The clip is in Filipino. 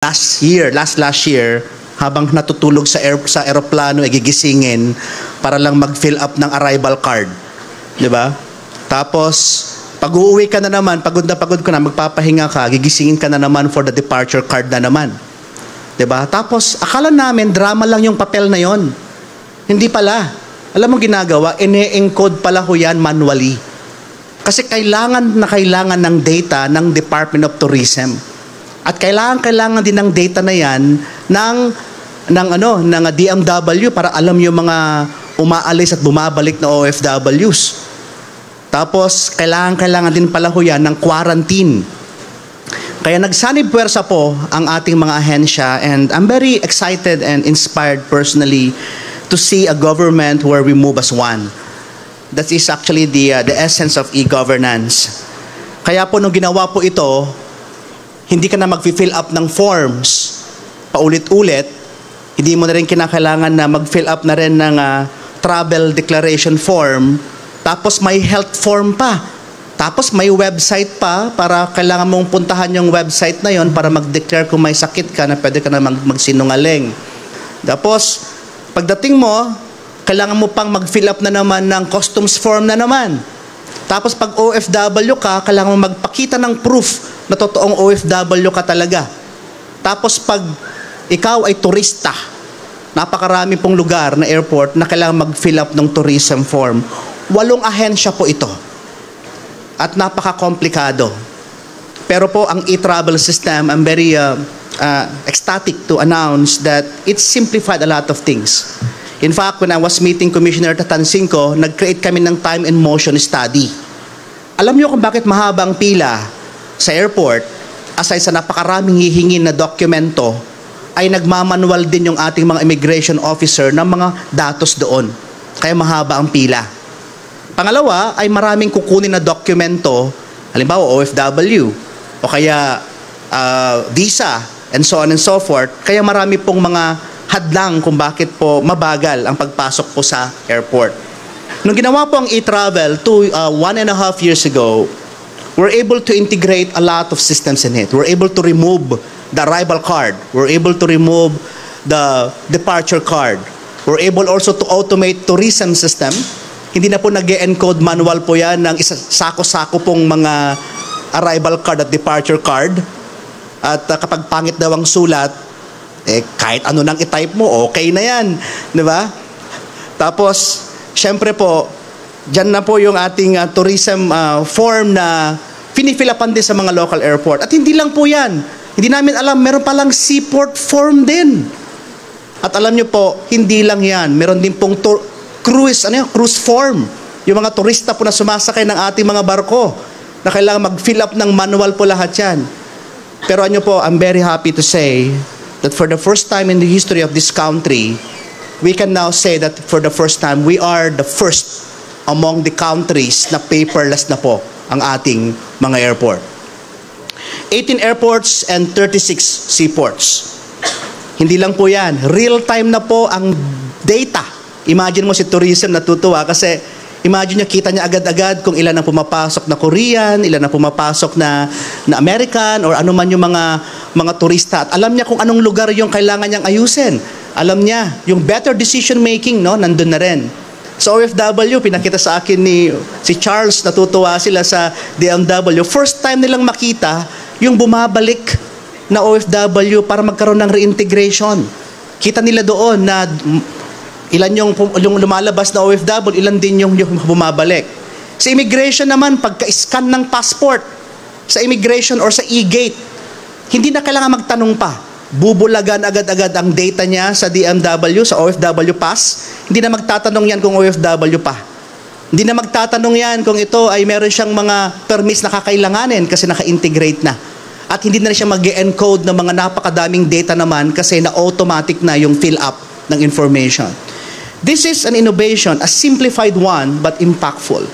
last year, habang natutulog sa aeroplano, gigisingin para lang mag-fill up ng arrival card. Di ba? Tapos, pag uuwi ka na naman, pagod ka na, magpapahinga ka, gigisingin ka na naman for the departure card na naman. Di ba? Tapos, akala namin, drama lang yung papel na yon. Hindi pala. Alam mo ginagawa, ine-encode pala ho yan manually. Kasi kailangan ng data ng Department of Tourism. At kailangan din ng data na yan ng DMW para alam yung mga umaalis at bumabalik na OFWs. Tapos, kailangan din pala ho yan ng quarantine. Kaya nagsanib puwersa po ang ating mga ahensya, and I'm very excited and inspired personally to see a government where we move as one. That is actually the essence of e-governance. Kaya po nung ginawa po ito, hindi ka na mag-fill up ng forms paulit-ulit. Hindi mo na rin kinakailangan na mag-fill up na rin ng travel declaration form. Tapos may health form pa. Tapos may website pa para kailangan mong puntahan yung website na yon para mag-declare kung may sakit ka na pwede ka na magsinungaling. Tapos, pagdating mo, kailangan mo pang mag-fill up na naman ng customs form na naman. Tapos pag OFW ka, kailangan mo magpakita ng proof na totoong OFW ka talaga. Tapos pag ikaw ay turista, napakarami pong lugar na airport na kailangan mag-fill up ng tourism form. 8 ahensya po ito. At napaka-komplikado. Pero po ang e-travel system, I'm very ecstatic to announce that it simplified a lot of things. In fact, when I was meeting Commissioner Tatansinko, nag-create kami ng time and motion study. Alam niyo kung bakit mahaba ang pila sa airport, aside sa napakaraming hihingin na dokumento, ay nagmamanual din yung ating mga immigration officer ng mga datos doon. Kaya mahaba ang pila. Pangalawa, ay maraming kukunin na dokumento, halimbawa OFW, o kaya visa, and so on and so forth. Kaya marami pong mga hadlang kung bakit po mabagal ang pagpasok po sa airport. Nung ginawa po ang e-travel 1.5 years ago, we're able to integrate a lot of systems in it. We're able to remove the arrival card. We're able to remove the departure card. We're able also to automate tourism system. Hindi na po nag-encode manual po yan ng sako-sako pong mga arrival card at departure card. At kapag pangit daw ang sulat, kahit ano nang i-type mo, okay na yan. Di ba? Tapos, syempre po, dyan na po yung ating tourism form na pinifilapan din sa mga local airport. At hindi lang po yan. Hindi namin alam, meron palang seaport form din. At alam nyo po, hindi lang yan. Meron din pong cruise form. Yung mga turista po na sumasakay ng ating mga barko na kailangan mag-fill up ng manual po lahat yan. Pero ano po, I'm very happy to say that for the first time in the history of this country, we can now say that for the first time, we are the first among the countries na paperless na po ang ating mga airport. 18 airports and 36 seaports. Hindi lang po yan. Real-time na po ang data. Imagine mo si tourism natutuwa kasi imagine nyo, kita niya agad-agad kung ilan ang pumapasok na Korean, ilan ang pumapasok na American, or ano man yung mga turista. At alam niya kung anong lugar yung kailangan niyang ayusin. Alam niya, yung better decision making, no, nandun na rin. Sa OFW, pinakita sa akin si Charles, natutuwa sila sa DMW. First time nilang makita yung bumabalik na OFW para magkaroon ng reintegration. Kita nila doon na ilan yung lumalabas na OFW, ilan din yung bumabalik. Sa immigration naman, pagka-scan ng passport, sa immigration or sa e-gate, hindi na kailangan magtanong pa. Bubulagan agad-agad ang data niya sa DMW, sa OFW Pass. Hindi na magtatanong yan kung OFW pa. Hindi na magtatanong yan kung ito ay meron siyang mga permits na kakailanganin kasi naka-integrate na. At hindi na siya mag-encode ng mga napakadaming data naman kasi na-automatic na yung fill-up ng information. This is an innovation, a simplified one, but impactful.